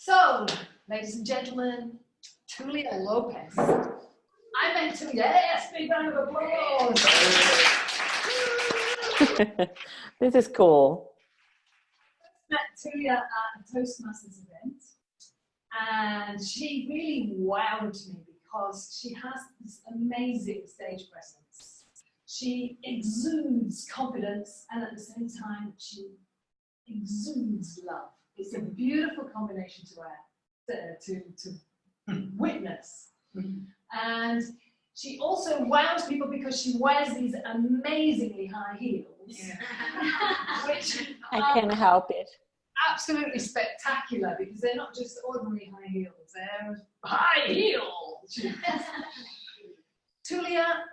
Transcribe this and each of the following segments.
So, ladies and gentlemen, Tulia Lopez. I met Tulia. Yes, big round of applause. This is cool. I met Tulia at a Toastmasters event, and she really wowed me because she has this amazing stage presence. She exudes confidence, and at the same time, she exudes love. It's a beautiful combination to witness. And she also wows people because she wears these amazingly high heels, which I can't help it. Absolutely spectacular because they're not just ordinary high heels, they're high heels. Tulia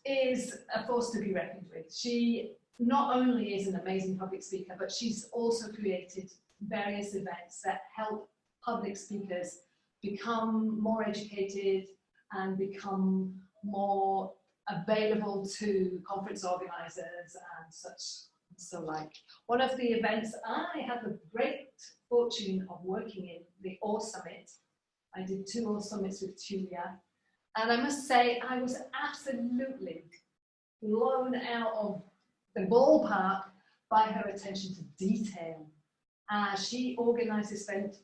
is a force to be reckoned with. She not only is an amazing public speaker, but she's also created various events that help public speakers become more educated and become more available to conference organizers and such. So like one of the events I had the great fortune of working in, the OR Summit. I did 2 OR Summits with Tulia, and I must say I was absolutely blown out of the ballpark by her attention to detail. She organized this event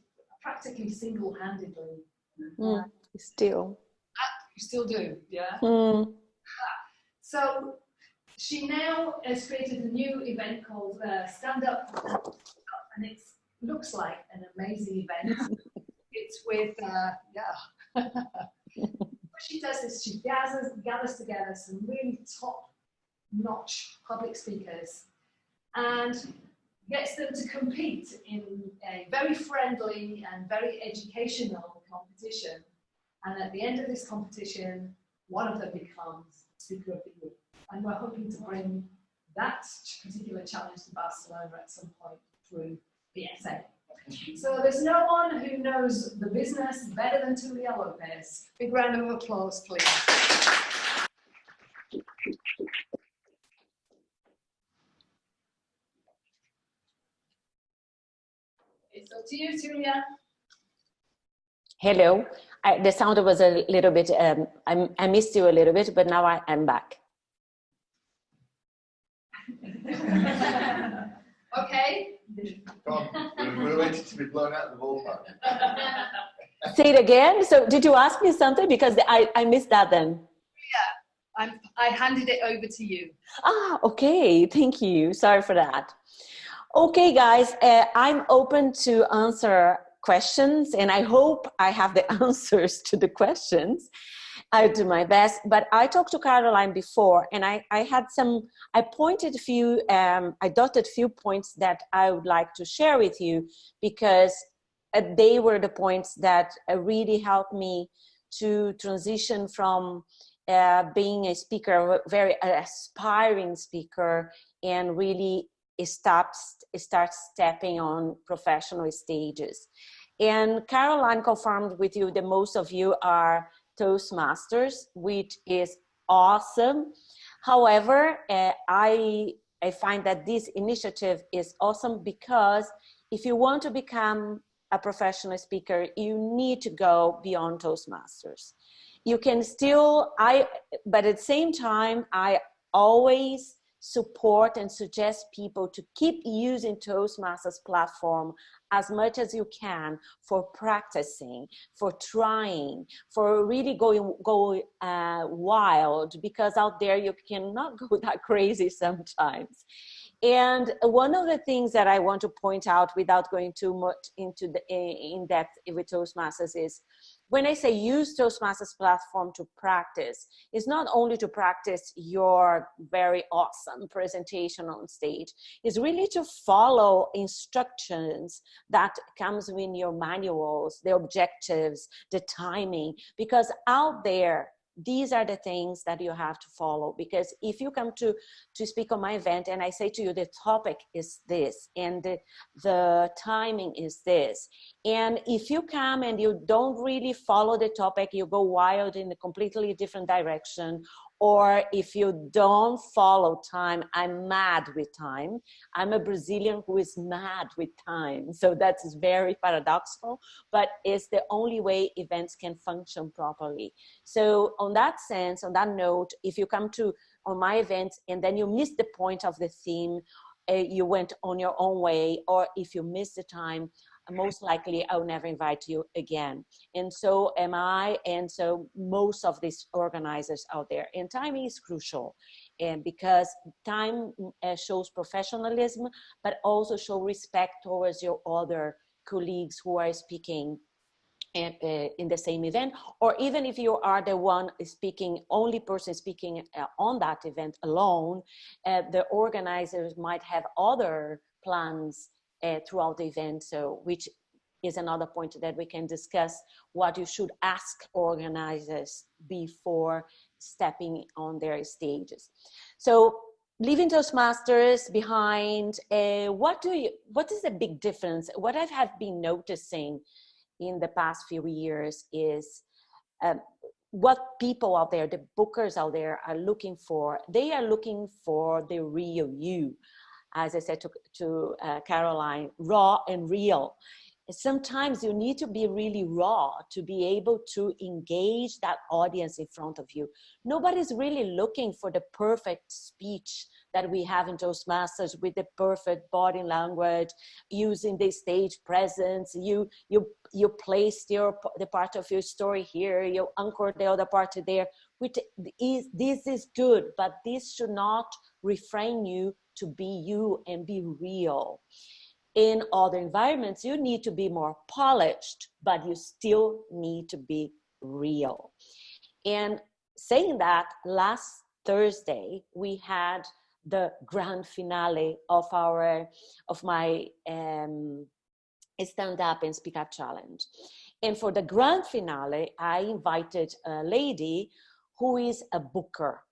practically single-handedly. Still. You still do, yeah? So she now has created a new event called Stand Up, and it looks like an amazing event. It's with, what she does is she gathers together some really top-notch public speakers and gets them to compete in a very friendly and very educational competition. And at the end of this competition, one of them becomes Speaker of the Year. And we're hoping to bring that particular challenge to Barcelona at some point through BSA. So there's no one who knows the business better than Tulia Lopez. Big round of applause, please. It's up to you, Tulia. Hello. The sound was a little bit, I missed you a little bit, but now I'm back. Okay. We're waiting to be blown out of the ballpark. Say it again. So did you ask me something? Because I missed that then. Yeah, I handed it over to you. Ah, okay. Thank you. Sorry for that. Okay, guys, I'm open to answer questions, and I hope I have the answers to the questions. I'll do my best, but I talked to Caroline before, and I pointed a few, I dotted a few points that I would like to share with you because they were the points that really helped me to transition from being a speaker, a very aspiring speaker, and really start stepping on professional stages. And Caroline confirmed with you that most of you are Toastmasters, which is awesome. However, I find that this initiative is awesome because if you want to become a professional speaker, you need to go beyond Toastmasters. You can still, but at the same time, I always support and suggest people to keep using Toastmasters platform as much as you can for practicing, for trying, for really going wild, because out there you cannot go that crazy sometimes. And one of the things that I want to point out without going too much into the in-depth with Toastmasters is when I say use Toastmasters platform to practice, it's not only to practice your very awesome presentation on stage, it's really to follow instructions that comes in your manuals, the objectives, the timing, because out there, these are the things that you have to follow. Because if you come to speak on my event and I say to you, the topic is this and the timing is this, and if you come and you don't really follow the topic, you go wild in a completely different direction, or if you don't follow time, I'm mad with time. I'm a Brazilian who is mad with time. So that's very paradoxical, but it's the only way events can function properly. So on that sense, on that note, if you come to on my events and then you miss the point of the theme, you went on your own way, or if you miss the time, most likely I'll never invite you again. And so am I, and so most of these organizers out there. And timing is crucial, and because time shows professionalism, but also show respect towards your other colleagues who are speaking in the same event, or even if you are the one speaking, only person speaking on that event alone, the organizers might have other plans throughout the event, so which is another point that we can discuss, what you should ask organizers before stepping on their stages. So leaving Toastmasters behind, what is the big difference? What I have been noticing in the past few years is what people out there, the bookers out there are looking for. They are looking for the real you. As I said to Caroline, raw and real. Sometimes you need to be really raw to be able to engage that audience in front of you. Nobody's really looking for the perfect speech that we have in Toastmasters with the perfect body language, using the stage presence. You place the part of your story here, you anchor the other part there. This is good, but this should not refrain you to be you and be real. In other environments, you need to be more polished, but you still need to be real. And saying that, last Thursday, we had the grand finale of my Stand Up and Speak Up Challenge. And for the grand finale, I invited a lady who is a booker.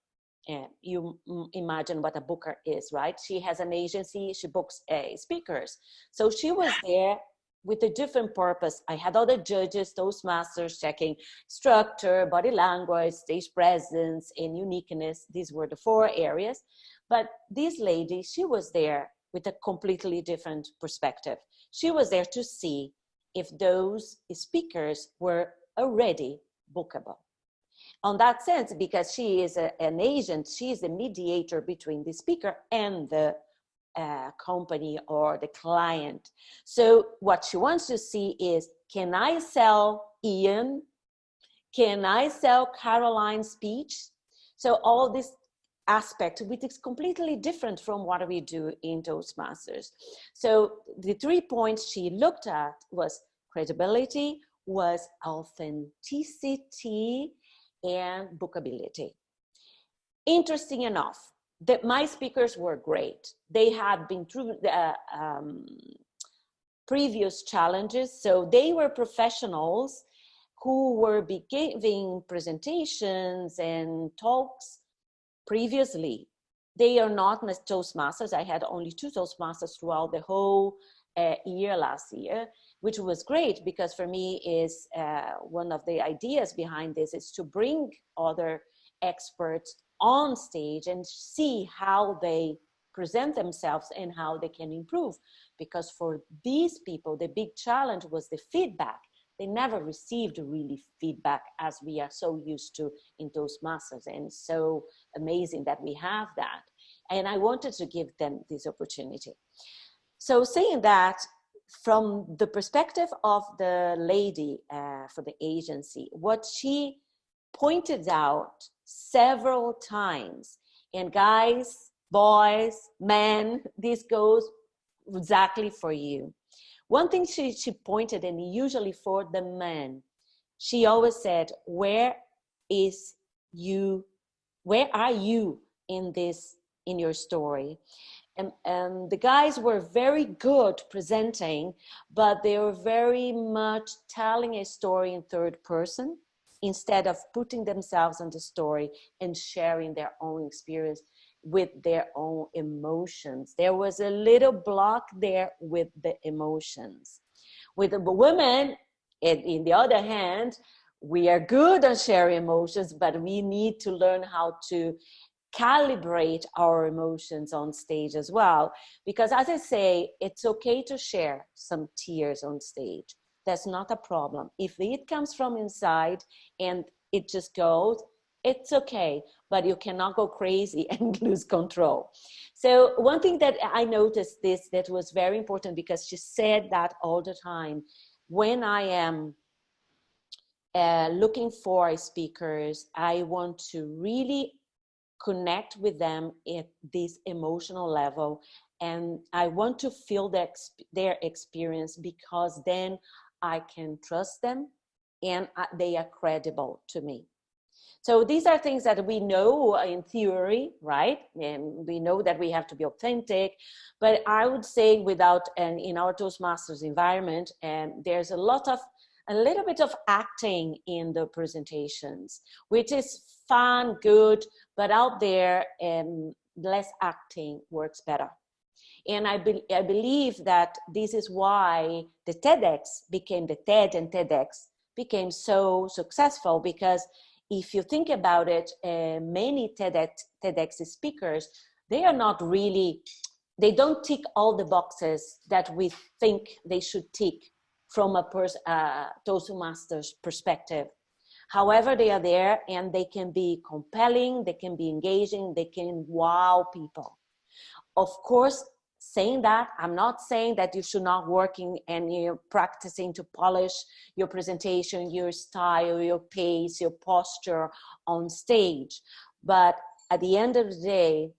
And you imagine what a booker is, right? She has an agency, she books speakers. So she was there with a different purpose. I had other judges, Toastmasters, checking structure, body language, stage presence, and uniqueness. These were the 4 areas. But this lady, she was there with a completely different perspective. She was there to see if those speakers were already bookable. On that sense, because she is an agent, she is a mediator between the speaker and the company or the client. So what she wants to see is, can I sell Ian? Can I sell Caroline's speech? So all this aspect, which is completely different from what we do in Toastmasters. So the 3 points she looked at was credibility, was authenticity, and bookability. Interesting enough, that my speakers were great. They had been through the previous challenges, so they were professionals who were giving presentations and talks previously. They are not Toastmasters. I had only 2 Toastmasters throughout the whole year last year, which was great, because for me is one of the ideas behind this is to bring other experts on stage and see how they present themselves and how they can improve. Because for these people, the big challenge was the feedback. They never received really feedback as we are so used to in Toastmasters, and so amazing that we have that. And I wanted to give them this opportunity. So saying that, from the perspective of the lady for the agency, what she pointed out several times, and guys, boys, men, this goes exactly for you. One thing she pointed, and usually for the men, she always said, where are you in your story? And the guys were very good presenting, but they were very much telling a story in third person instead of putting themselves in the story and sharing their own experience with their own emotions. There was a little block there with the emotions. With the women, in the other hand, we are good at sharing emotions, but we need to learn how to calibrate our emotions on stage as well. Because as I say, it's okay to share some tears on stage. That's not a problem. If it comes from inside and it just goes, it's okay, but you cannot go crazy and lose control. So one thing that I noticed that was very important, because she said that all the time, when I am looking for speakers, I want to really connect with them at this emotional level, and I want to feel their experience, because then I can trust them and they are credible to me. So these are things that we know in theory, right? And we know that we have to be authentic, but I would say and in our Toastmasters environment, there's a little bit of acting in the presentations, which is fun, good, but out there, less acting works better. And I believe that this is why the TEDx became the TED, and TEDx became so successful, because if you think about it, many TEDx speakers, they don't tick all the boxes that we think they should tick from a Toastmasters perspective. However, they are there, and they can be compelling, they can be engaging, they can wow people. Of course, saying that, I'm not saying that you should not working and you're practicing to polish your presentation, your style, your pace, your posture on stage. But at the end of the day,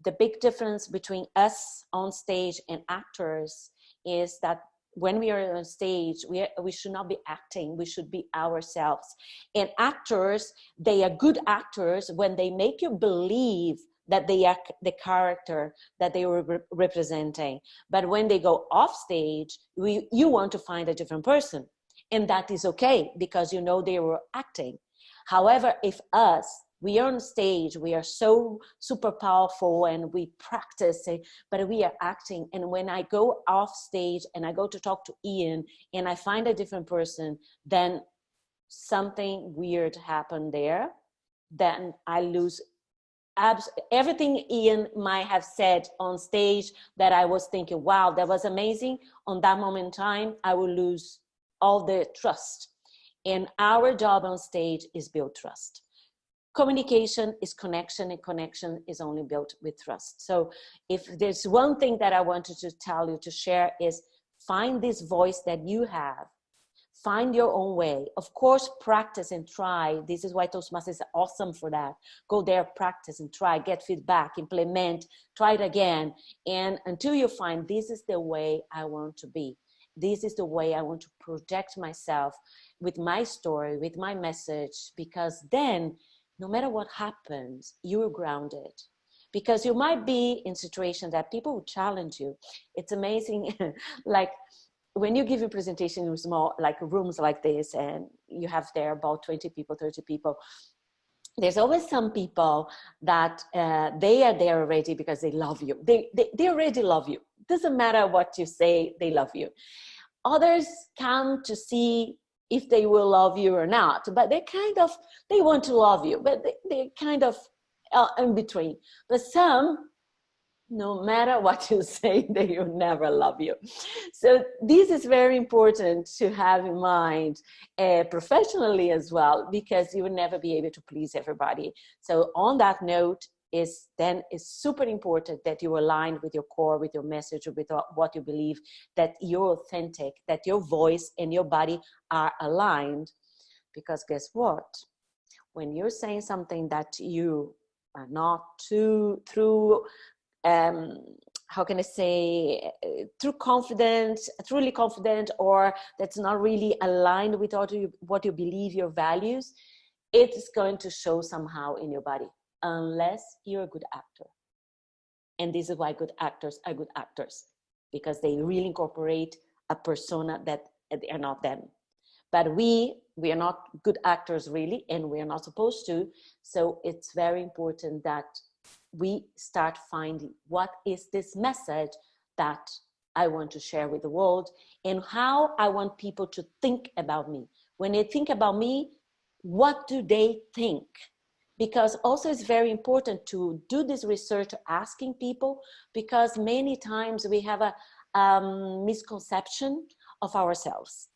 the big difference between us on stage and actors is that when we are on stage, we should not be acting, we should be ourselves. And actors, they are good actors when they make you believe that they are the character that they were representing. But when they go off stage, you want to find a different person. And that is okay, because you know they were acting. However, if we are on stage, we are so super powerful and we practice it, but we are acting. And when I go off stage and I go to talk to Ian and I find a different person, then something weird happened there. Then I lose everything Ian might have said on stage that I was thinking, wow, that was amazing. On that moment in time, I will lose all the trust. And our job on stage is build trust. Communication is connection, and connection is only built with trust. So if there's one thing that I wanted to tell you, to share, is find this voice that you have. Find your own way. Of course, practice and try. This is why Toastmasters is awesome for that. Go there, practice and try, get feedback, implement, try it again. And until you find, this is the way I want to be. This is the way I want to project myself with my story, with my message, because then no matter what happens, you're grounded. Because you might be in situations that people will challenge you. It's amazing, like when you give a presentation in small, like rooms like this, and you have there about 20 people, 30 people, there's always some people that they are there already because they love you. They already love you. Doesn't matter what you say, they love you. Others come to see if they will love you or not, but they want to love you, but they're kind of in between. But some, no matter what you say, they will never love you. So this is very important to have in mind professionally as well, because you will never be able to please everybody. So on that note, it's super important that you align with your core, with your message, with what you believe, that you're authentic, that your voice and your body are aligned. Because guess what? When you're saying something that you are not through how can I say, truly confident, or that's not really aligned with what you believe, your values, it's going to show somehow in your body, unless you're a good actor. And this is why good actors are good actors, because they really incorporate a persona that they are not them. But we are not good actors really, and we are not supposed to. So it's very important that we start finding what is this message that I want to share with the world, and how I want people to think about me. When they think about me, what do they think? Because also it's very important to do this research, asking people, because many times we have a misconception of ourselves.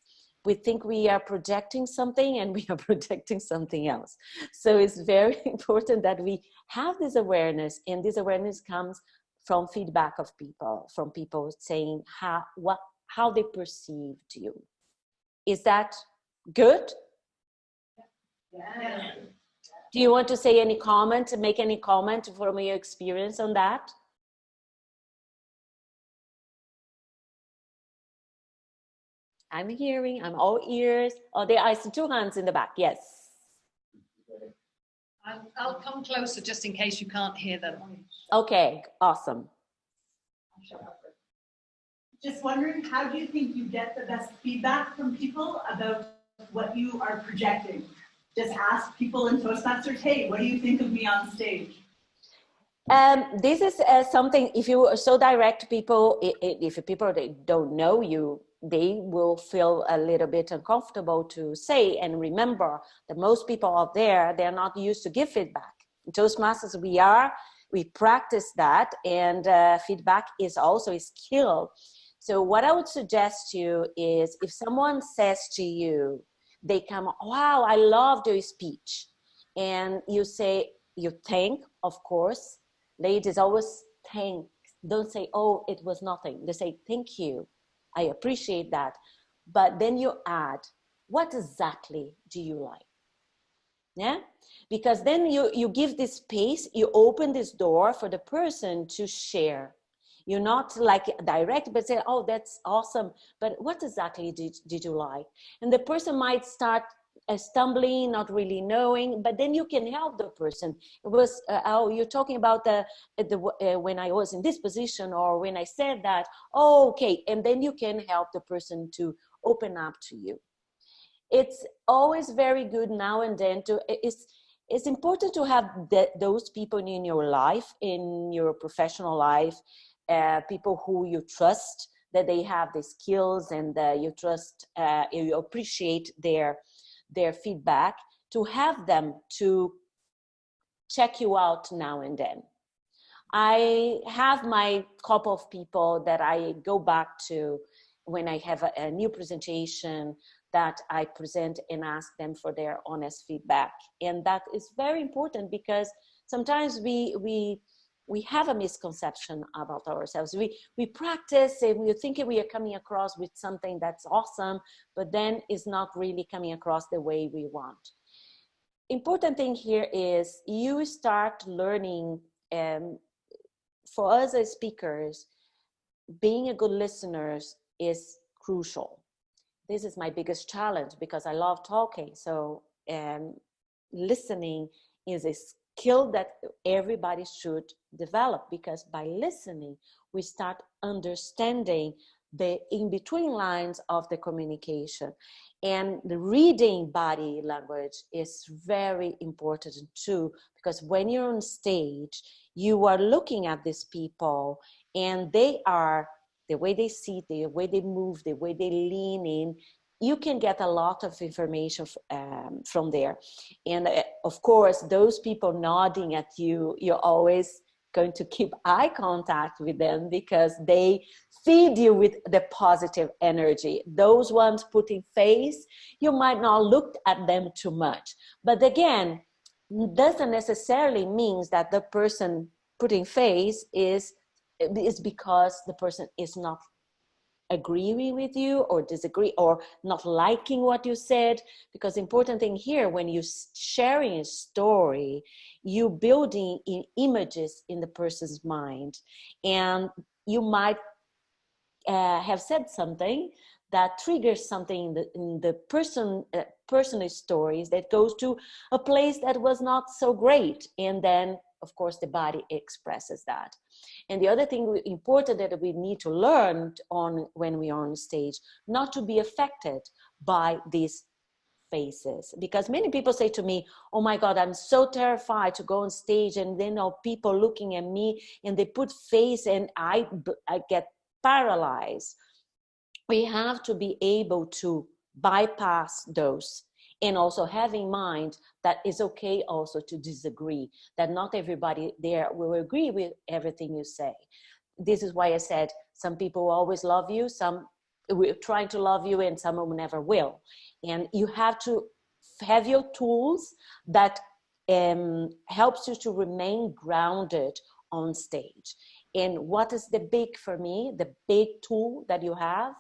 We think we are projecting something and we are projecting something else. So it's very important that we have this awareness, and this awareness comes from feedback of people, from people saying how they perceived you. Is that good? Yeah. Do you want to say any comment, make any comment from your experience on that? I'm hearing, I'm all ears. Oh, there are two hands in the back, yes. I'll come closer just in case you can't hear them. Okay, awesome. Just wondering, how do you think you get the best feedback from people about what you are projecting? Just ask people in Toastmasters, hey, what do you think of me on stage? This is something, if you so direct people, if people don't know you, they will feel a little bit uncomfortable to say. And remember that most people out there, they're not used to give feedback. In Toastmasters, we practice that, and feedback is also a skill. So what I would suggest to you is, if someone says to you, they come, wow, I loved your speech. And you say, you thank, of course. Ladies always thank. Don't say, oh, it was nothing. They say, thank you. I appreciate that. But then you add, what exactly do you like? Yeah, because then you give this space, you open this door for the person to share. You're not like direct, but say, oh, that's awesome. But what exactly did you like? And the person might start stumbling, not really knowing, but then you can help the person. It was, oh, you're talking about when I was in this position, or when I said that, oh, okay. And then you can help the person to open up to you. It's always very good now and then it's important to have those people in your life, in your professional life, people who you trust, that they have the skills, and you trust, you appreciate their feedback, to have them to check you out now and then. I have my couple of people that I go back to when I have a new presentation that I present, and ask them for their honest feedback. And that is very important, because sometimes we have a misconception about ourselves. We practice and we think we are coming across with something that's awesome, but then it's not really coming across the way we want. Important thing here is you start learning, for us as speakers, being a good listener is crucial. This is my biggest challenge, because I love talking. So listening is a skill that everybody should develop, because by listening, we start understanding the in-between lines of the communication. And the reading body language is very important too, because when you're on stage, you are looking at these people, and they are, the way they sit, the way they move, the way they lean in, you can get a lot of information from there. And of course, those people nodding at you, you're always going to keep eye contact with them, because they feed you with the positive energy. Those ones putting face, you might not look at them too much. But again, doesn't necessarily mean that the person putting face is because the person is not agreeing with you, or disagree, or not liking what you said. Because the important thing here, when you're sharing a story, you building in images in the person's mind, and you might have said something that triggers something in the personal stories, that goes to a place that was not so great, and then of course the body expresses that. And the other thing important that we need to learn when we are on stage, not to be affected by these faces. Because many people say to me, oh my God, I'm so terrified to go on stage, and then people looking at me, and they put face, and I get paralyzed. We have to be able to bypass those, and also have in mind that it's okay also to disagree, that not everybody there will agree with everything you say. This is why I said some people always love you, some will try to love you, and some will never will. And you have to have your tools that helps you to remain grounded on stage. And what is the big tool that you have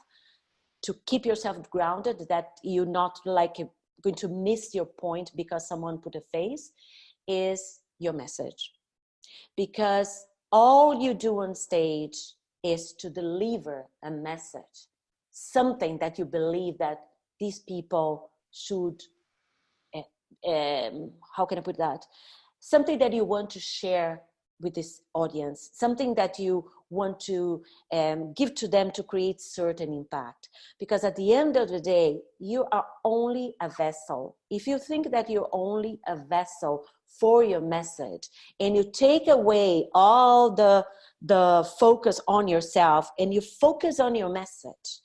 to keep yourself grounded, that you're not like going to miss your point because someone put a face, is your message. Because all you do on stage is to deliver a message, something that you believe that these people should, how can I put that? Something that you want to share with this audience, something that you want to give to them to create certain impact. Because at the end of the day, you are only a vessel. If you think that you're only a vessel for your message, and you take away all the focus on yourself, and you focus on your message,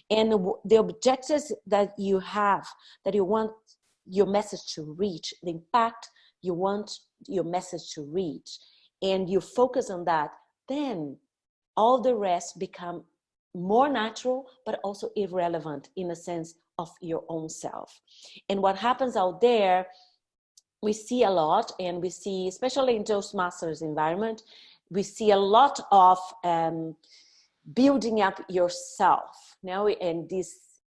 and the objectives that you have, that you want your message to reach, the impact you want your message to reach, and you focus on that, then all the rest become more natural, but also irrelevant in a sense of your own self. And what happens out there, we see a lot, and we see, especially in Toastmasters environment, we see a lot of building up yourself, and this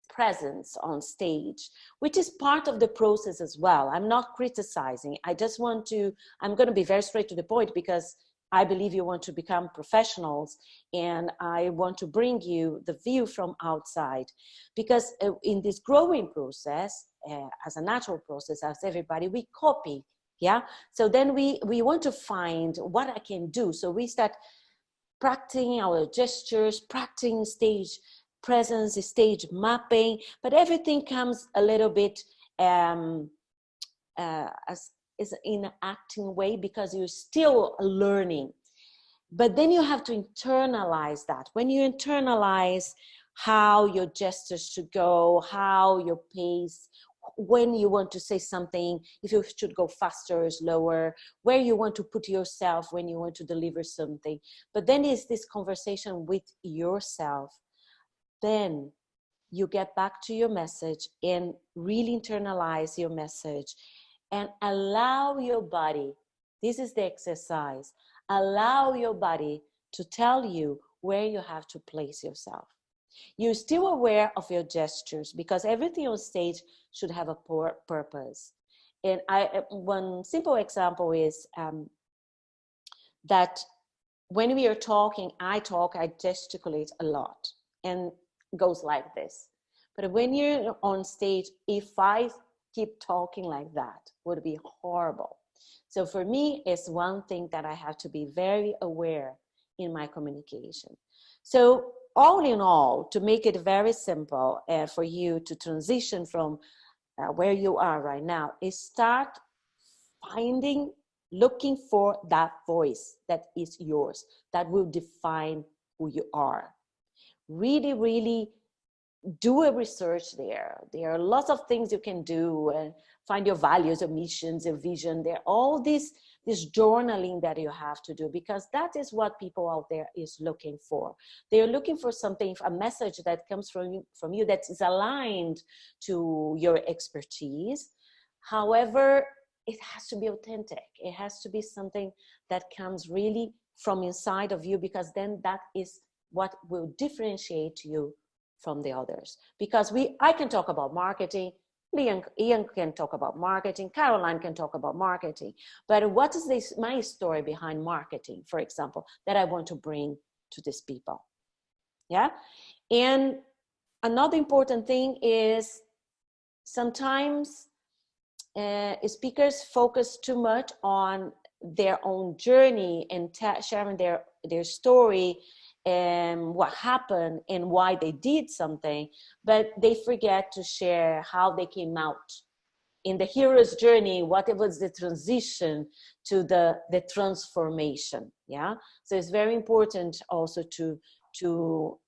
presence on stage, which is part of the process as well. I'm not criticizing. I'm going to be very straight to the point, because I believe you want to become professionals, and I want to bring you the view from outside, because in this growing process, as a natural process, as everybody, we copy. Yeah. So then we want to find what I can do. So we start practicing our gestures, practicing stage presence, stage mapping, but everything comes a little bit as is in an acting way, because you're still learning. But then you have to internalize that. When you internalize how your gestures should go, how your pace, when you want to say something, if you should go faster or slower, where you want to put yourself when you want to deliver something. But then is this conversation with yourself. Then you get back to your message and really internalize your message and allow your body, this is the exercise, allow your body to tell you where you have to place yourself. You're still aware of your gestures, because everything on stage should have a purpose. And one simple example is that when we are talking, I gesticulate a lot, and goes like this. But when you're on stage, if I keep talking like that, would be horrible. So for me, it's one thing that I have to be very aware in my communication. So all in all, to make it very simple for you to transition from where you are right now, is start looking for that voice that is yours, that will define who you are. Really, really do a research there. There are lots of things you can do, and find your values, your missions, your vision. There are all this journaling that you have to do, because that is what people out there is looking for. They are looking for something, a message that comes from you that is aligned to your expertise. However, it has to be authentic. It has to be something that comes really from inside of you, because then that is what will differentiate you from the others. Because I can talk about marketing, Ian can talk about marketing, Caroline can talk about marketing, but what is my story behind marketing, for example, that I want to bring to these people? Yeah. And another important thing is sometimes speakers focus too much on their own journey and sharing their story and what happened and why they did something, but they forget to share how they came out in the hero's journey, what it was the transition to the transformation. Yeah. So it's very important also to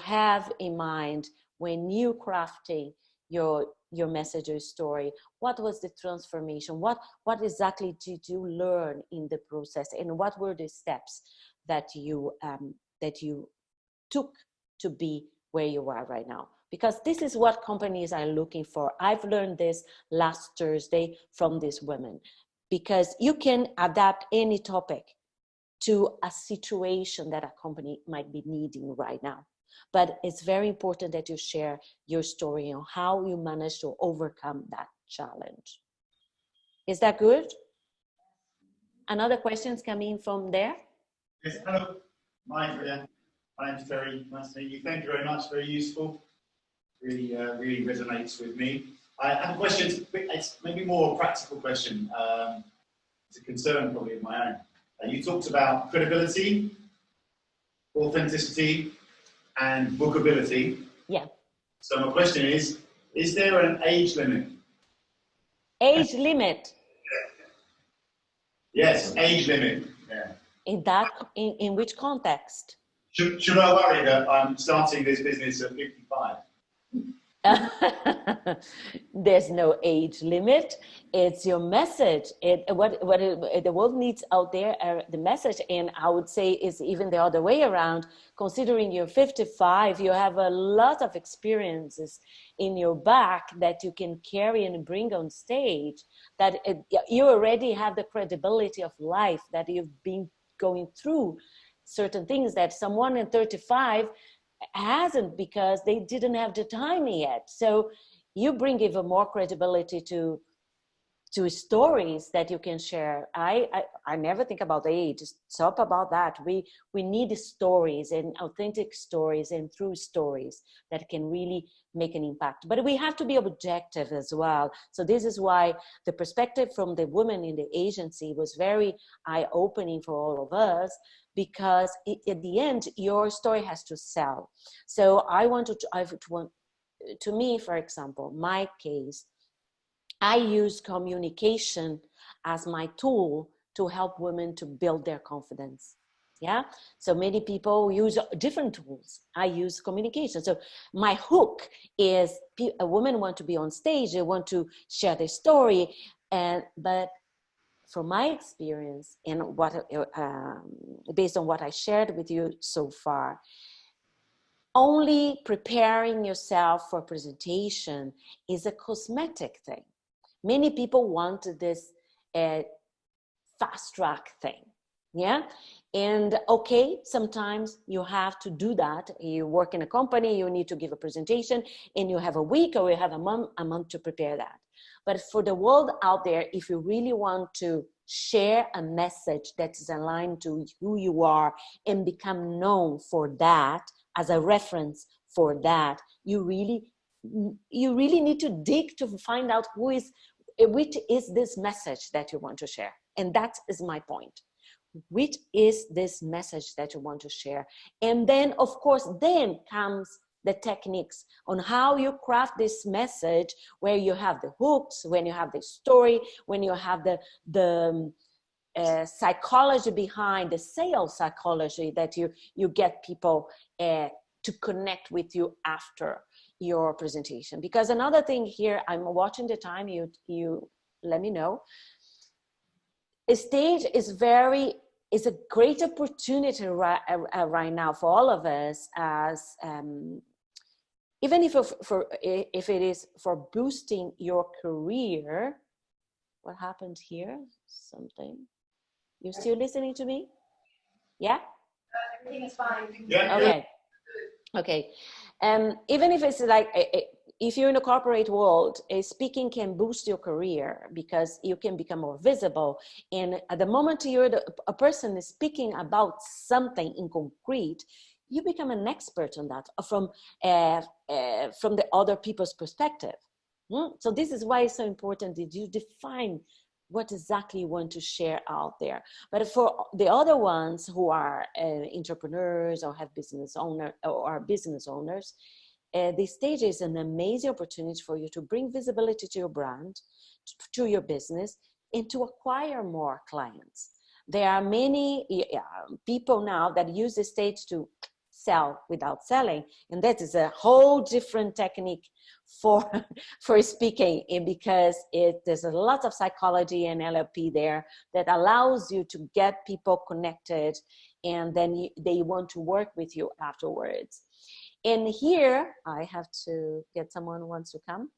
have in mind when you crafting your message or story? What was the transformation? What exactly did you learn in the process, and what were the steps that you took to be where you are right now? Because this is what companies are looking for. I've learned this last Thursday from these women, because you can adapt any topic to a situation that a company might be needing right now. But it's very important that you share your story on how you managed to overcome that challenge. Is that good? Another questions coming from there? Yes, hello. My name's Terry. Nice to meet you. Thank you very much. Very useful. Really, really resonates with me. I have a question. It's maybe more a practical question. It's a concern probably of my own. You talked about credibility, authenticity, and bookability. Yeah. So my question is there an age limit? Age limit? Yes, age limit. Yeah. In which context? Should I worry that I'm starting this business at 55? There's no age limit. It's your message. What the world needs out there are the message. And I would say is even the other way around. Considering you're 55, you have a lot of experiences in your back that you can carry and bring on stage, that you already have the credibility of life, that you've been going through certain things that someone in 35 hasn't, because they didn't have the time yet. So you bring even more credibility to stories that you can share. I never think about age. Talk about that. We need stories, and authentic stories and true stories that can really make an impact. But we have to be objective as well. So this is why the perspective from the woman in the agency was very eye-opening for all of us, because at the end, your story has to sell. So to me, for example, my case, I use communication as my tool to help women to build their confidence. Yeah. So many people use different tools. I use communication. So my hook is a woman want to be on stage. They want to share their story. But from my experience and based on what I shared with you so far, only preparing yourself for presentation is a cosmetic thing. Many people want this fast track thing. Yeah. And okay, sometimes you have to do that. You work in a company, you need to give a presentation, and you have a week or you have a month to prepare that. But for the world out there, if you really want to share a message that is aligned to who you are and become known for that, as a reference for that, you really need to dig to find out which is this message that you want to share. And that is my point. Which is this message that you want to share? And then, of course, then comes the techniques on how you craft this message, where you have the hooks, when you have the story, when you have the psychology behind the sales psychology, that you get people to connect with you after your presentation. Because another thing here, I'm watching the time, you let me know. A stage is a great opportunity right now for all of us, as even if it is for boosting your career. What happened here? Something. You still listening to me? Yeah? Everything is fine. Yeah. Okay. Okay. Even if it's like, if you're in a corporate world, speaking can boost your career because you can become more visible. And at the moment a person is speaking about something in concrete, you become an expert on that from the other people's perspective. So this is why it's so important that you define what exactly you want to share out there. But for the other ones who are entrepreneurs or have business owners, the stage is an amazing opportunity for you to bring visibility to your brand, to your business, and to acquire more clients. There are many people now that use the stage to sell without selling. And that is a whole different technique for for speaking, and because there's a lot of psychology and NLP there that allows you to get people connected, and then they want to work with you afterwards. And here I have to get someone who wants to come.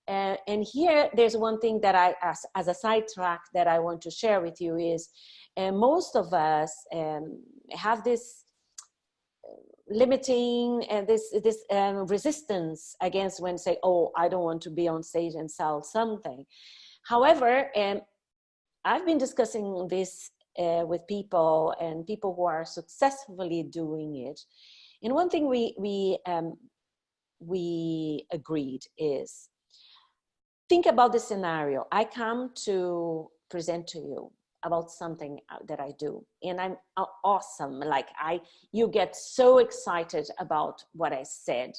And here there's one thing that I, as a sidetrack, that I want to share with you is, most of us have this limiting and this resistance against when say, oh, I don't want to be on stage and sell something. However, I've been discussing this with people, and people who are successfully doing it. And one thing we agreed is, think about the scenario. I come to present to you about something that I do, and I'm awesome. Like you get so excited about what I said,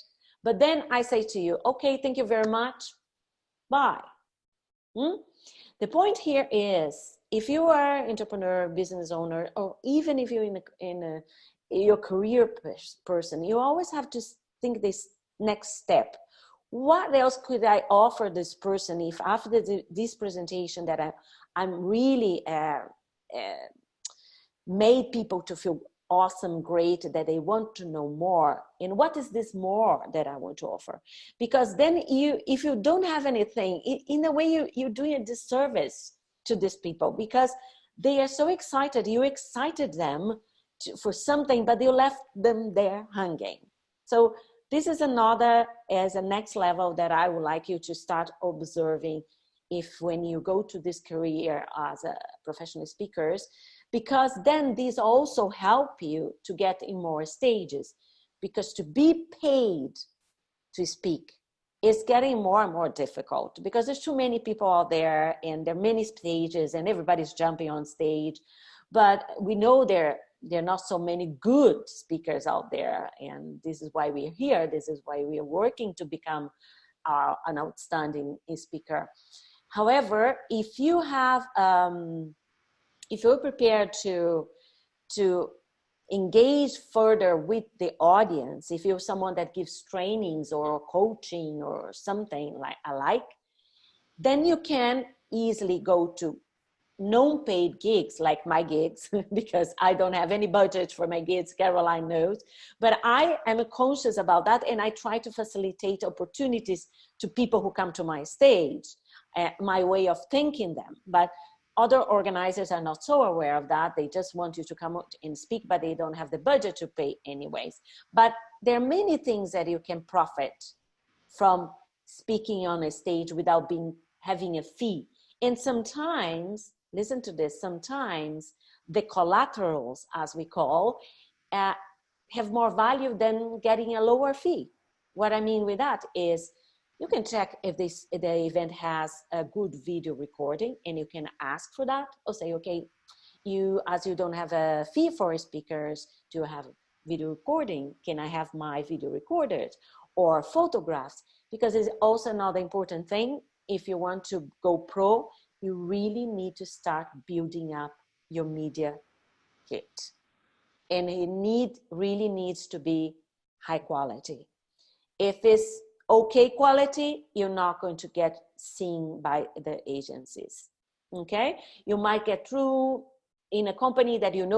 but then I say to you, okay, thank you very much, bye. The point here is, if you are an entrepreneur, business owner, or even if you're in your career person, you always have to think this next step. What else could I offer this person if after this presentation that I'm really made people to feel awesome, great, that they want to know more? And what is this more that I want to offer? Because then if you don't have anything, in a way you're doing a disservice to these people, because they are so excited. You excited them for something, but you left them there hanging. So this is another, as a next level, that I would like you to start observing if when you go to this career as a professional speakers, because then these also help you to get in more stages, because to be paid to speak is getting more and more difficult, because there's too many people out there, and there are many stages, and everybody's jumping on stage. But we know there are not so many good speakers out there, and this is why we're here. This is why we are working to become an outstanding speaker. However, if you have, if you're prepared to engage further with the audience, if you're someone that gives trainings or coaching or something like, then you can easily go to non-paid gigs like my gigs, because I don't have any budget for my gigs, Caroline knows, but I am conscious about that, and I try to facilitate opportunities to people who come to my stage, my way of thinking them. But other organizers are not so aware of that. They just want you to come out and speak, but they don't have the budget to pay anyways. But there are many things that you can profit from speaking on a stage without having a fee. And sometimes, listen to this, sometimes the collaterals, as we call, have more value than getting a lower fee. What I mean with that is, you can check if the event has a good video recording, and you can ask for that, or say, okay, as you don't have a fee for speakers, do you have video recording? Can I have my video recorded? Or photographs? Because it's also another important thing. If you want to go pro, you really need to start building up your media kit. And it really needs to be high quality. If it's okay quality, you're not going to get seen by the agencies. Okay? You might get through in a company that you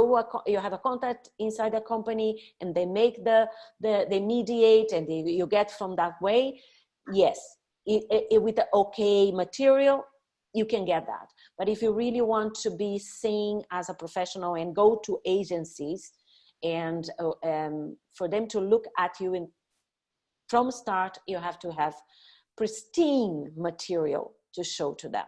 have a contact inside the company, and they make they mediate, and you get from that way. Yes, with the okay material, you can get that. But if you really want to be seen as a professional and go to agencies, and for them to look at you from start, you have to have pristine material to show to them.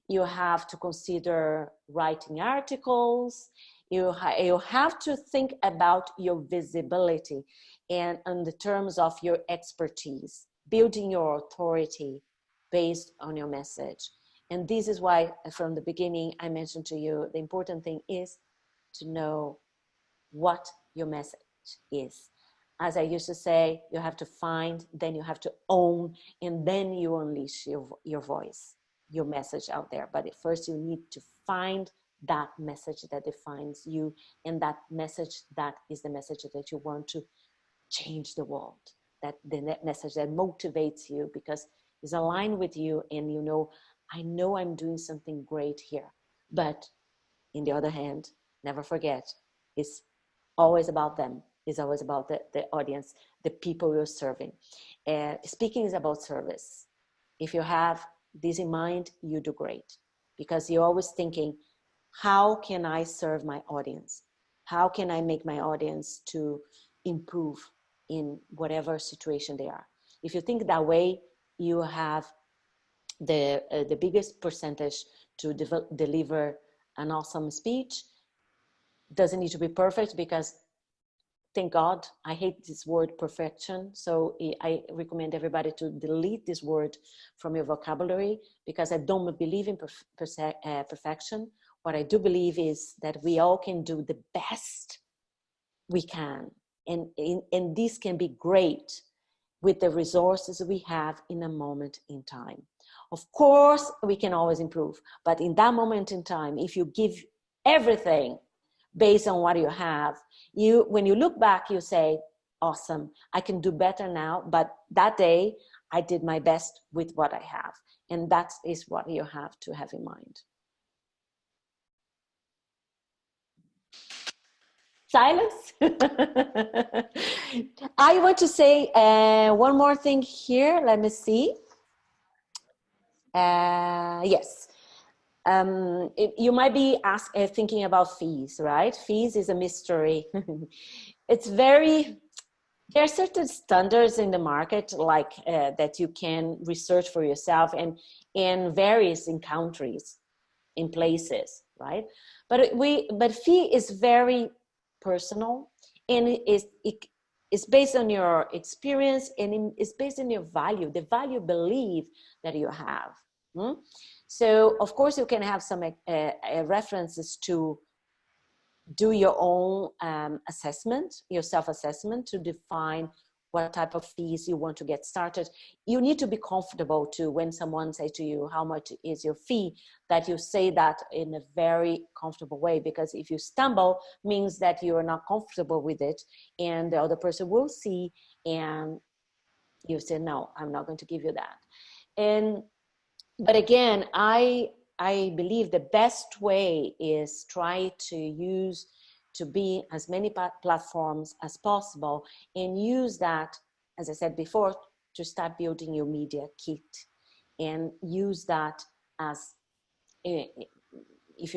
You have to consider writing articles. You have to think about your visibility, and in the terms of your expertise, building your authority based on your message. And this is why from the beginning I mentioned to you, the important thing is to know what your message is. As I used to say, you have to find, then you have to own, and then you unleash your voice, your message out there. But at first you need to find that message that defines you, and that message that is the message that you want to change the world. That the message that motivates you because it's aligned with you, and you know, I know I'm doing something great here. But in the other hand, never forget, it's always about them. It's always about the audience, the people you're serving. Speaking is about service. If you have this in mind, you do great, because you're always thinking, how can I serve my audience? How can I make my audience to improve in whatever situation they are? If you think that way, you have the biggest percentage to deliver an awesome speech. Doesn't need to be perfect, because thank God, I hate this word perfection. So I recommend everybody to delete this word from your vocabulary, because I don't believe in perfection. What I do believe is that we all can do the best we can. And this can be great with the resources we have in a moment in time. Of course, we can always improve, but in that moment in time, if you give everything based on what you have, when you look back, you say, awesome, I can do better now, but that day I did my best with what I have. And that is what you have to have in mind. Silence. I want to say one more thing here. Let me see. Yes. You might be thinking about fees, right? Fees is a mystery. It's very, there are certain standards in the market, like that you can research for yourself, and varies in countries, in places, right? But fee is very personal, and it's based on your experience, and it's based on your value, the value belief that you have. So of course you can have some references to do your own assessment, your self-assessment, to define what type of fees you want to get started. You need to be comfortable too when someone says to you, how much is your fee, that you say that in a very comfortable way, because if you stumble, means that you are not comfortable with it, and the other person will see, and you say, no, I'm not going to give you that. But again, I believe the best way is try to be as many platforms as possible, and use that, as I said before, to start building your media kit, and use that as, if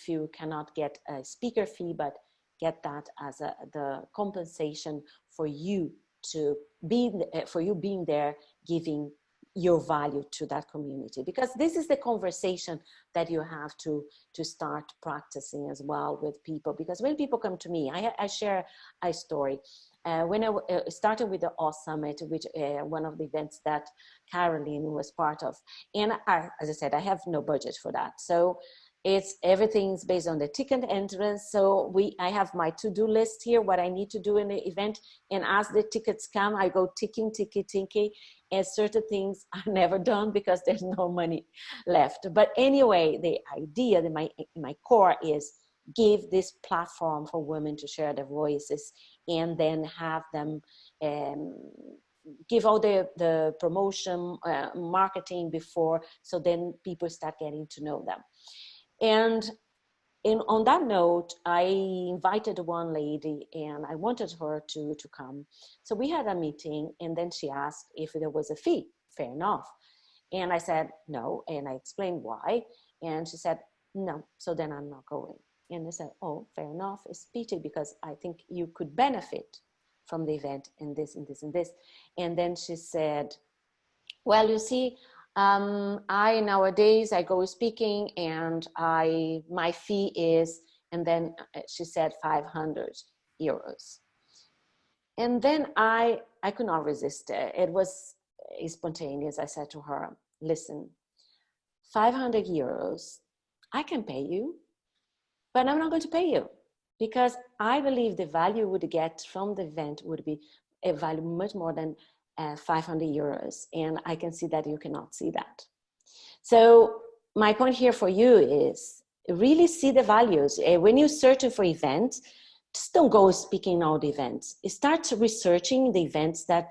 you cannot get a speaker fee, but get that as the compensation for you being there, giving your value to that community, because this is the conversation that you have to start practicing as well with people. Because when people come to me, I share a story. When I started with the All Summit, which one of the events that Caroline was part of, and as I said, I have no budget for that, so everything's based on the ticket entrance. So I have my to-do list here, what I need to do in the event, and as the tickets come, I go ticking, and certain things are never done because there's no money left. But anyway, the idea that my core is give this platform for women to share their voices, and then have them give all the promotion, marketing before, so then people start getting to know them. And on that note, I invited one lady, and I wanted her to come. So we had a meeting, and then she asked if there was a fee. Fair enough. And I said no, and I explained why. And she said no, so then I'm not going. And I said, oh, fair enough. It's pity, because I think you could benefit from the event, and this and this and this. And then she said, well, you see, nowadays I go speaking, and my fee is, and then she said 500 euros. And then I could not resist it. It was spontaneous. I said to her, listen, 500 euros, I can pay you, but I'm not going to pay you, because I believe the value you would get from the event would be a value much more than 500 euros. And I can see that you cannot see that. So my point here for you is really see the values. When you're searching for events, just don't go speaking all the events. Start researching the events that,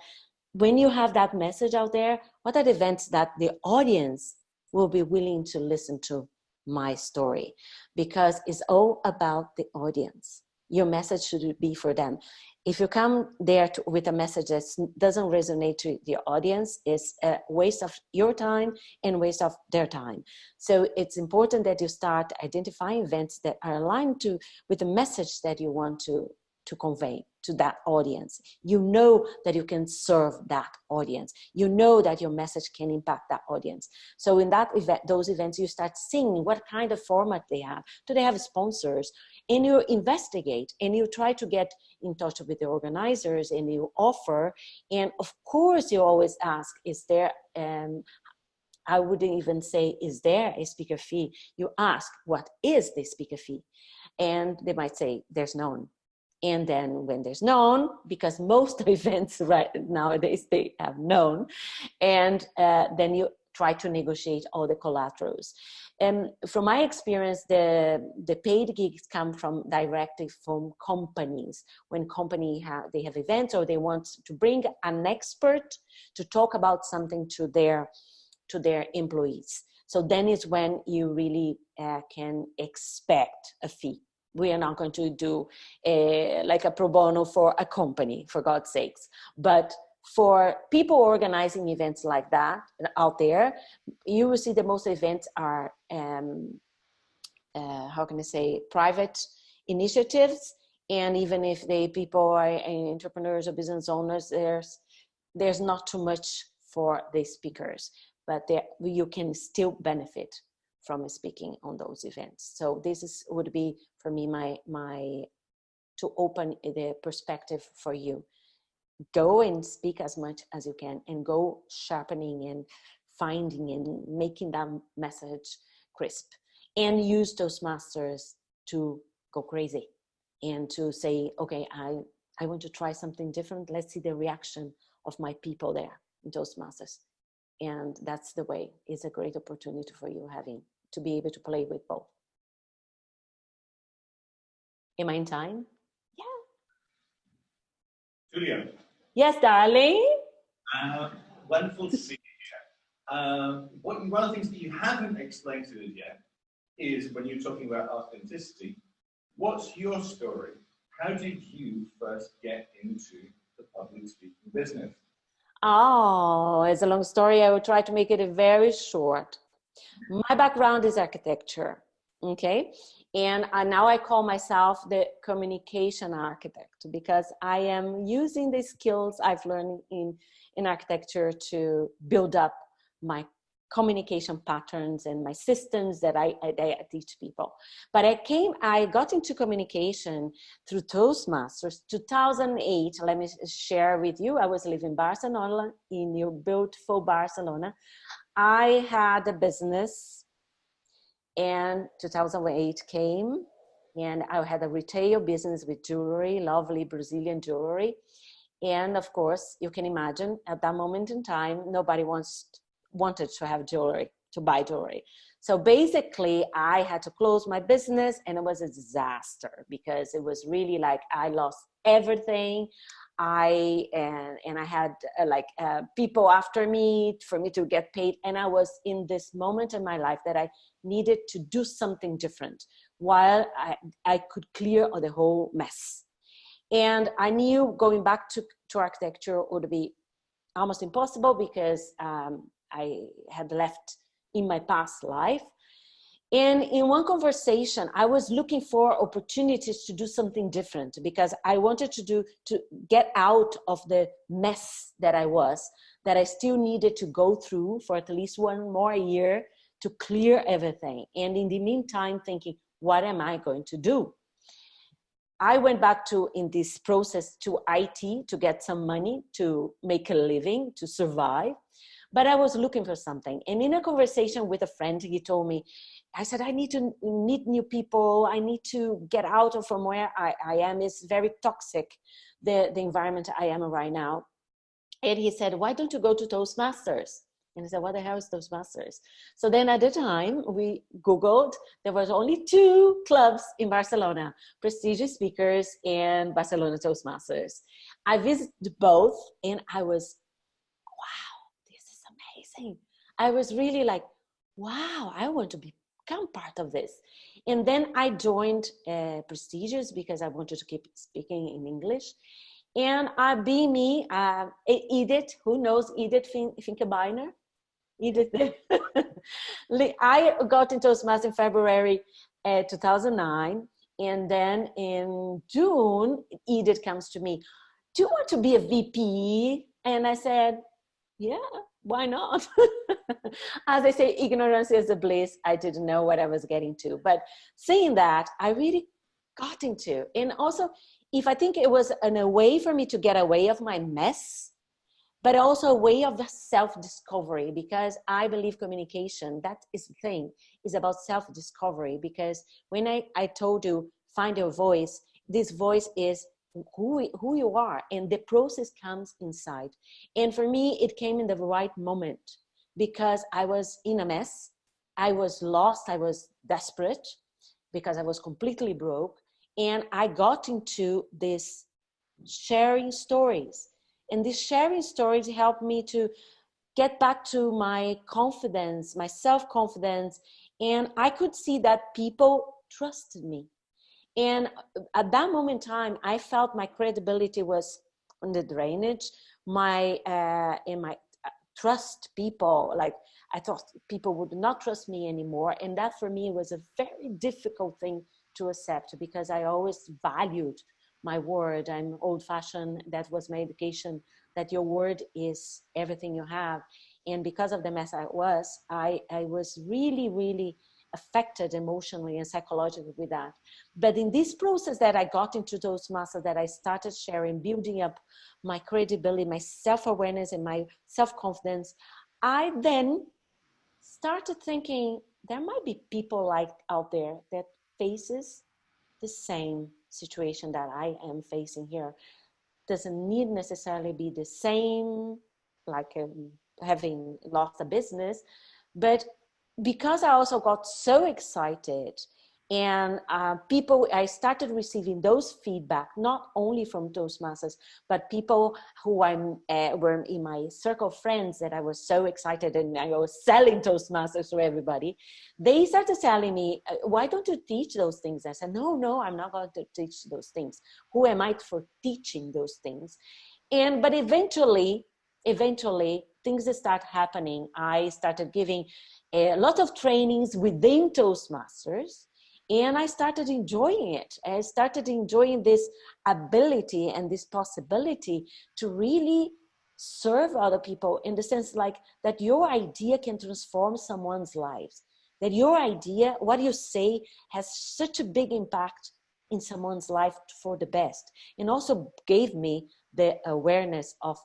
when you have that message out there, what are the events that the audience will be willing to listen to my story? Because it's all about the audience. Your message should be for them. If you come there with a message that doesn't resonate to the audience, it's a waste of your time and waste of their time. So it's important that you start identifying events that are aligned with the message that you want to convey to that audience. You know that you can serve that audience. You know that your message can impact that audience. So in that event, those events, you start seeing what kind of format they have. Do they have sponsors? And you investigate and you try to get in touch with the organizers and you offer. And of course, you always ask, is there, I wouldn't even say, is there a speaker fee? You ask, what is the speaker fee? And they might say, there's none. And then when there's none, because most events right nowadays, they have none, and then you try to negotiate all the collaterals. And from my experience, the paid gigs come directly from companies. When they have events or they want to bring an expert to talk about something to their employees. So then is when you really can expect a fee. We are not going to do like a pro bono for a company, for God's sakes. But for people organizing events like that out there, you will see that most events are, how can I say, private initiatives. And even if people are entrepreneurs or business owners, there's not too much for the speakers, but you can still benefit from speaking on those events. So this would be for me my to open the perspective for you. Go and speak as much as you can, and go sharpening and finding and making that message crisp, and use Toastmasters to go crazy and to say, okay, I want to try something different. Let's see the reaction of my people there in Toastmasters. And that's the way. It's a great opportunity for you to be able to play with both. Am I in time? Yeah. Julia. Yes, darling. Wonderful to see you here. One of the things that you haven't explained to us yet is, when you're talking about authenticity, what's your story? How did you first get into the public speaking business? Oh, it's a long story. I will try to make it very short. My background is architecture, okay? And now I call myself the communication architect, because I am using the skills I've learned in architecture to build up my communication patterns and my systems that I teach people. But I got into communication through Toastmasters 2008. Let me share with you. I was living in Barcelona, in your beautiful Barcelona. I had a business, and 2008 came, and I had a retail business with jewelry, lovely Brazilian jewelry. And of course, you can imagine at that moment in time, nobody wanted to have jewelry, to buy jewelry. So basically, I had to close my business, and it was a disaster, because it was really like I lost everything. I had people after me for me to get paid. And I was in this moment in my life that I needed to do something different while I could clear the whole mess. And I knew going back to architecture would be almost impossible, because I had left in my past life. And in one conversation, I was looking for opportunities to do something different, because I wanted to get out of the mess that I still needed to go through for at least one more year to clear everything. And in the meantime, thinking, what am I going to do? I went back in this process to IT to get some money to make a living, to survive. But I was looking for something. And in a conversation with a friend, he told me, I said, I need to meet new people. I need to get out from where I am. It's very toxic, the environment I am in right now. And he said, why don't you go to Toastmasters? And I said, what the hell is Toastmasters? So then at the time we Googled, there was only 2 clubs in Barcelona, Prestigious Speakers and Barcelona Toastmasters. I visited both and I was, wow, this is amazing. I was really like, wow, I want to become part of this. And then I joined Prestigious because I wanted to keep speaking in English. And being me, Edith, who knows Edith Finkebeiner? Edith. I got into Toastmasters in February 2009. And then in June, Edith comes to me, do you want to be a VP? And I said, yeah, why not? As I say, ignorance is a bliss. I didn't know what I was getting to. But saying that, I really got into. And also, if I think it was a way for me to get away of my mess, but also a way of self-discovery, because I believe communication, that is the thing, is about self-discovery. Because when I told you, find your voice, this voice is who you are, and the process comes inside. And for me, it came in the right moment because I was in a mess. I was lost. I was desperate because I was completely broke. And I got into this sharing stories. And these sharing stories helped me to get back to my confidence, my self-confidence. And I could see that people trusted me. And at that moment in time, I felt my credibility was on the drainage. My trust people, like I thought people would not trust me anymore. And that for me was a very difficult thing to accept because I always valued my word. I'm old fashioned. That was my education, that your word is everything you have. And because of the mess I was really, really affected emotionally and psychologically with that. But in this process that I got into Toastmasters, that I started sharing, building up my credibility, my self-awareness and my self-confidence, I then started thinking there might be people like out there that faces the same situation that I am facing here. Doesn't need necessarily be the same, like having lost a business, but because I also got so excited and I started receiving those feedback, not only from Toastmasters, but people who were in my circle of friends that I was so excited and I was selling Toastmasters to everybody. They started telling me, why don't you teach those things? I said, no, I'm not going to teach those things. Who am I for teaching those things? But eventually things start happening. I started giving a lot of trainings within Toastmasters, and I started enjoying it. I started enjoying this ability and this possibility to really serve other people, in the sense like that your idea can transform someone's lives, that your idea, what you say, has such a big impact in someone's life for the best. And also gave me the awareness of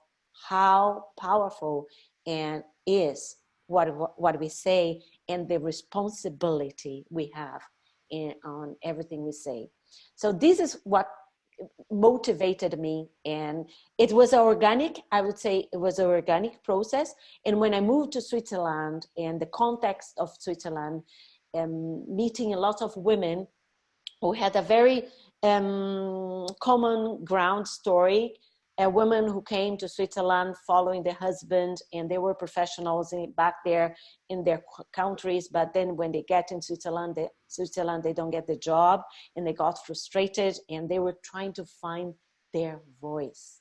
how powerful and is what we say, and the responsibility we have on everything we say. So this is what motivated me, and it was organic. I would say it was an organic process. And when I moved to Switzerland, and the context of Switzerland, meeting a lot of women who had a very common ground story, a woman who came to Switzerland following their husband, and they were professionals back there in their countries, but then when they get in Switzerland, they don't get the job, and they got frustrated, and they were trying to find their voice.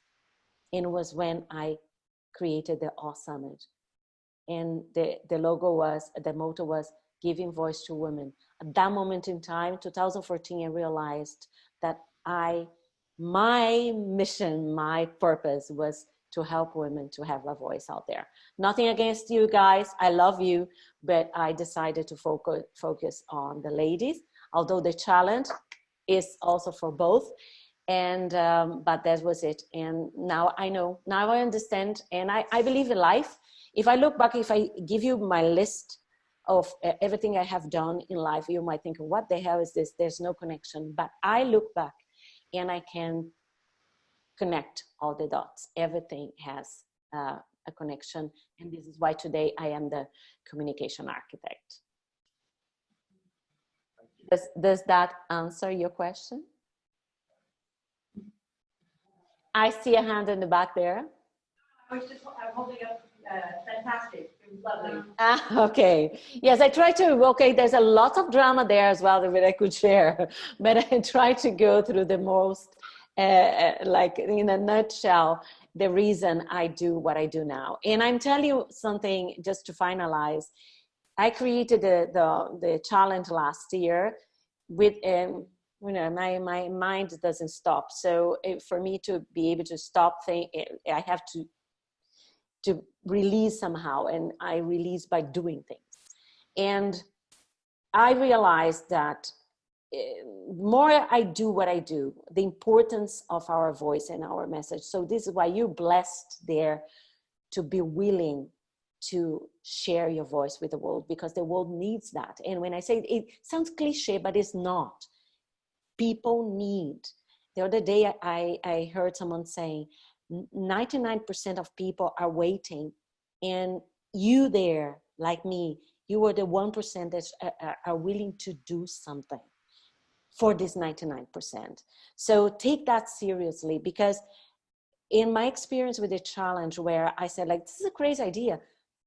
And it was when I created the Awe Summit. And the motto was giving voice to women. At that moment in time, 2014, I realized that my mission, my purpose was to help women to have a voice out there. Nothing against you guys, I love you, but I decided to focus on the ladies, although the challenge is also for both. And but that was it. And now I know, now I understand, and I believe in life. If I look back, if I give you my list of everything I have done in life, you might think, what the hell is this? There's no connection. But I look back and I can connect all the dots. Everything has a connection. And this is why today I am the communication architect. Does that answer your question? I see a hand in the back there. I'm holding up, fantastic, it was lovely. Okay. Yes, I try to, okay, there's a lot of drama there as well that I could share, but I try to go through the most, like in a nutshell, the reason I do what I do now. And I'm telling you something just to finalize. I created the challenge last year with, you know, my mind doesn't stop. So for me to be able to stop thinking, I have to release somehow, and I release by doing things. And I realized that more I do what I do, the importance of our voice and our message. So this is why you're blessed there to be willing to share your voice with the world, because the world needs that. And when I say it sounds cliche, but it's not. People need. The other day I heard someone saying 99% of people are waiting, and you there, like me, you are the 1% that are willing to do something for this 99%. So take that seriously, because in my experience with the challenge, where I said, like, this is a crazy idea,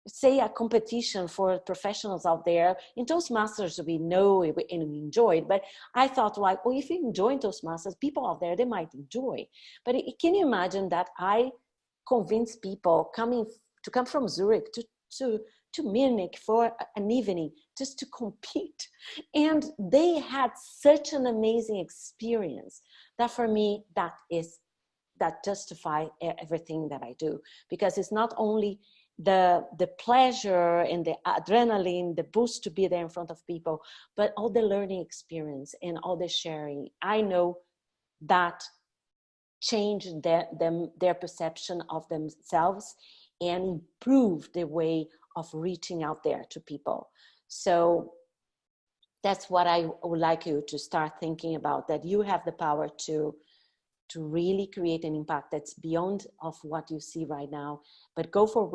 say a competition for professionals out there. In Toastmasters, we know and we enjoy it, but I thought, like, well, if you enjoy Toastmasters, people out there, they might enjoy. But can you imagine that I convinced people to come from Zurich to Munich for an evening just to compete, and they had such an amazing experience that for me that justify everything that I do, because it's not only the pleasure and the adrenaline, the boost to be there in front of people, but all the learning experience and all the sharing. I know that changed their perception of themselves and improved the way of reaching out there to people. So that's what I would like you to start thinking about, that you have the power to really create an impact that's beyond of what you see right now, but go for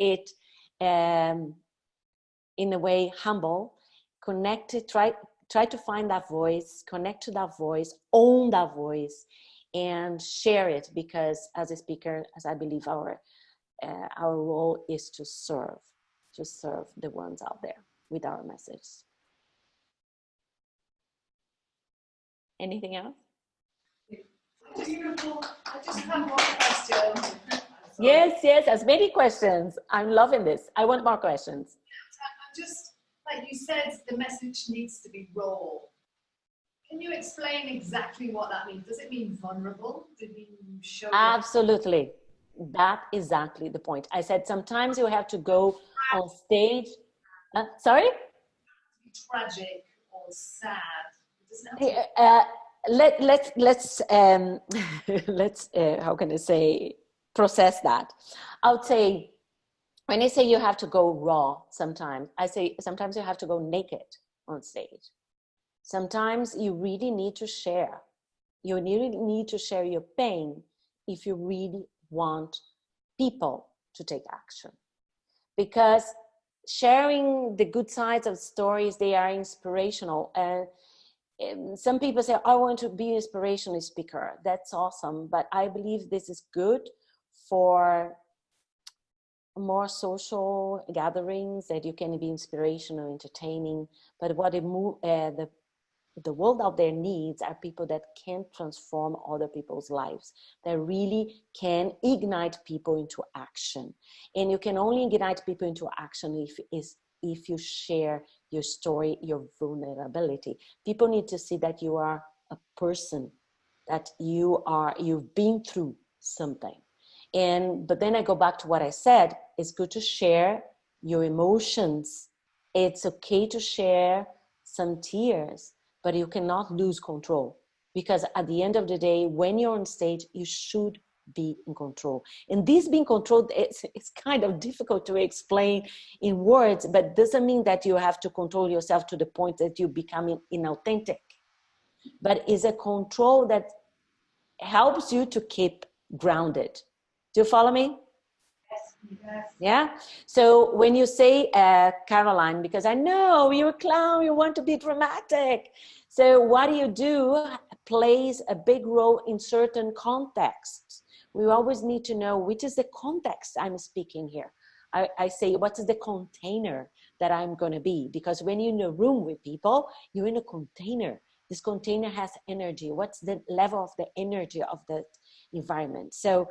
it in a way humble, connected, try to find that voice, connect to that voice, own that voice, and share it, because as a speaker, as I believe our role is to serve the ones out there with our message. Anything else? Beautiful. I just have one question. Yes, as many questions. I'm loving this. I want more questions. Just like you said, the message needs to be raw. Can you explain exactly what that means? Does it mean vulnerable? Does it mean show? Absolutely. That's exactly the point. I said sometimes you have to go on stage. Sorry? Tragic or sad. Let's how can I say, process that. I would say, when I say you have to go raw, sometimes I say sometimes you have to go naked on stage. Sometimes you really need to share. You really need to share your pain if you really want people to take action, because sharing the good sides of stories, they are inspirational. And some people say, I want to be an inspirational speaker. That's awesome. But I believe this is good for more social gatherings, that you can be inspirational, entertaining. But what the world out there needs are people that can transform other people's lives, that really can ignite people into action. And you can only ignite people into action if you share your story, your vulnerability. People need to see that you are a person, that you've been through something. But then I go back to what I said. It's good to share your emotions. It's okay to share some tears, but you cannot lose control, because at the end of the day, when you're on stage, you should be in control. And this being controlled, it's kind of difficult to explain in words, but doesn't mean that you have to control yourself to the point that you become inauthentic. But it's a control that helps you to keep grounded. Do you follow me? Yes. Yeah. So when you say, Caroline, because I know you're a clown, you want to be dramatic. So what do plays a big role in certain contexts. We always need to know which is the context I'm speaking here. I say, what is the container that I'm going to be? Because when you're in a room with people, you're in a container. This container has energy. What's the level of the energy of the environment? So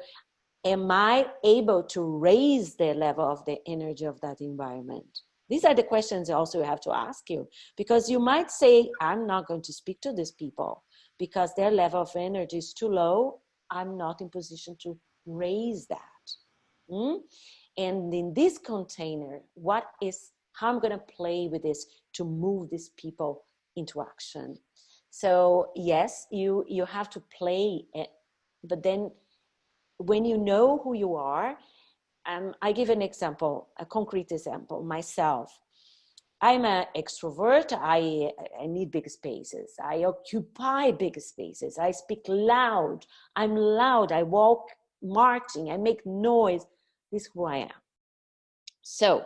am I able to raise the level of the energy of that environment? These are the questions also you have to ask you, because you might say, I'm not going to speak to these people because their level of energy is too low. I'm not in position to raise that. And in this container, how I'm going to play with this to move these people into action. So yes, you have to play it, but then when you know who you are, I give an example, a concrete example, myself. I'm an extrovert. I need big spaces. I occupy big spaces. I speak loud. I'm loud. I walk marching. I make noise. This is who I am. So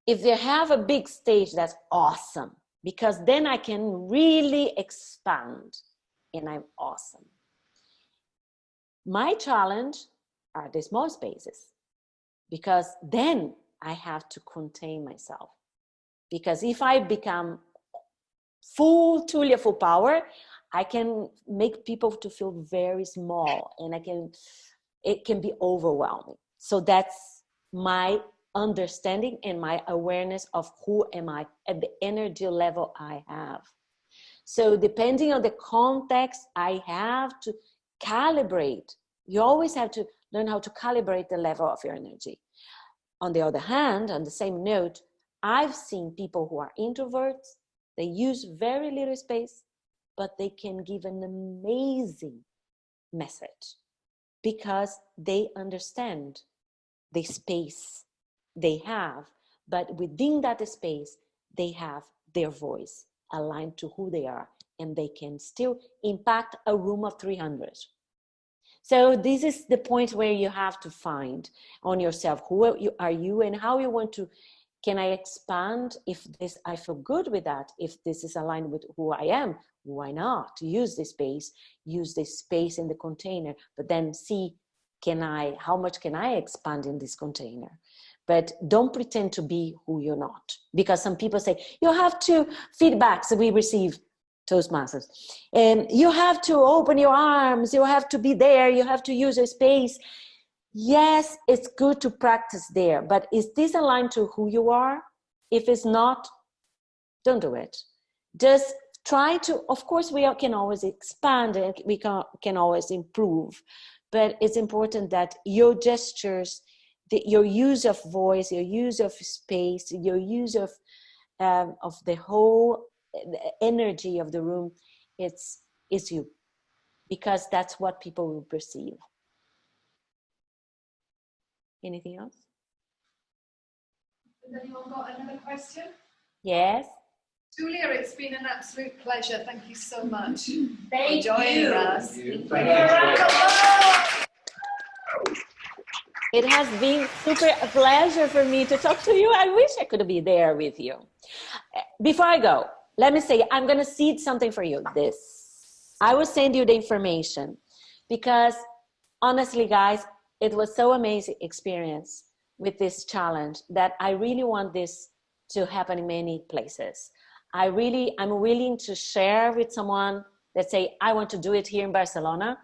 if they have a big stage, that's awesome, because then I can really expand and I'm awesome. My challenge are the small spaces, because then I have to contain myself. Because if I become full Tulia, full power, I can make people to feel very small, and it can be overwhelming. So that's my understanding and my awareness of who am I at the energy level I have. So depending on the context, I have to calibrate. You always have to learn how to calibrate the level of your energy. On the other hand, on the same note, I've seen people who are introverts, they use very little space, but they can give an amazing message because they understand the space they have, but within that space, they have their voice aligned to who they are, and they can still impact a room of 300. So this is the point where you have to find on yourself, who are you and how you want to, can I expand? If this, I feel good with that. If this is aligned with who I am, why not? Use this space in the container, but then see, how much can I expand in this container? But don't pretend to be who you're not. Because some people say, you have to feedbacks we receive, Toastmasters. You have to open your arms, you have to be there, you have to use a space. Yes, it's good to practice there, but is this aligned to who you are? If it's not, don't do it. Just try to, of course, we can always expand and we can always improve, but it's important that your gestures, your use of voice, your use of space, your use of the whole energy of the room, it's you, because that's what people will perceive. Anything else? Has anyone got another question? Yes. Julia, it's been an absolute pleasure. Thank you so much Thank for joining you. us. Thank you. It has been super a pleasure for me to talk to you. I wish I could be there with you. Before I go, let me say, I'm going to seed something for you. I will send you the information, because honestly, guys, it was so amazing experience with this challenge that I really want this to happen in many places. I'm willing to share with someone that say, I want to do it here in Barcelona.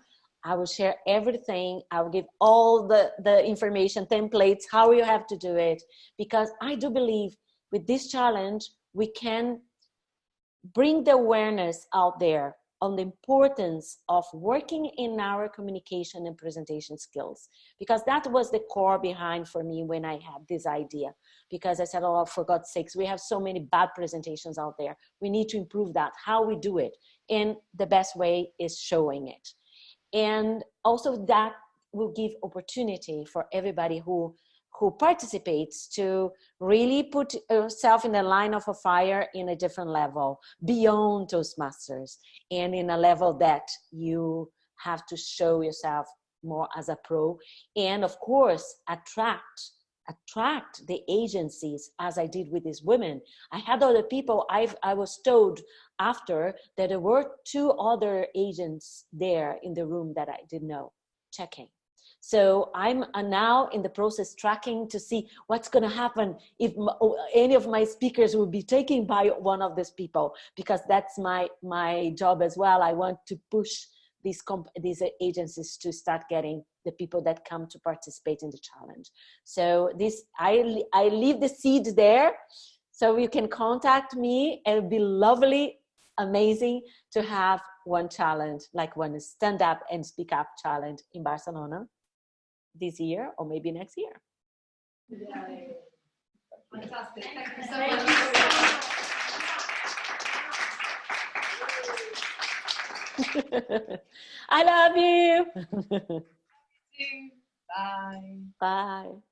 I will share everything. I will give all the information, templates, how you have to do it, because I do believe with this challenge, we can bring the awareness out there on the importance of working in our communication and presentation skills, because that was the core behind for me when I had this idea. Because I said, oh, for God's sakes, we have so many bad presentations out there. We need to improve that, how we do it. And the best way is showing it. And also that will give opportunity for everybody who participates to really put yourself in the line of a fire in a different level, beyond Toastmasters, and in a level that you have to show yourself more as a pro, and of course attract the agencies, as I did with these women. I had other people. I was told after that there were 2 other agents there in the room that I didn't know, checking. So I'm now in the process tracking to see what's going to happen if any of my speakers will be taken by one of these people, because that's my job as well. I want to push these agencies to start getting the people that come to participate in the challenge. So this, I leave the seed there, so you can contact me, and it'd be lovely, amazing to have one challenge, like one stand up and speak up challenge in Barcelona this year, or maybe next year. Yay. Fantastic. Thank you so Thank much. I love you. Bye. Bye.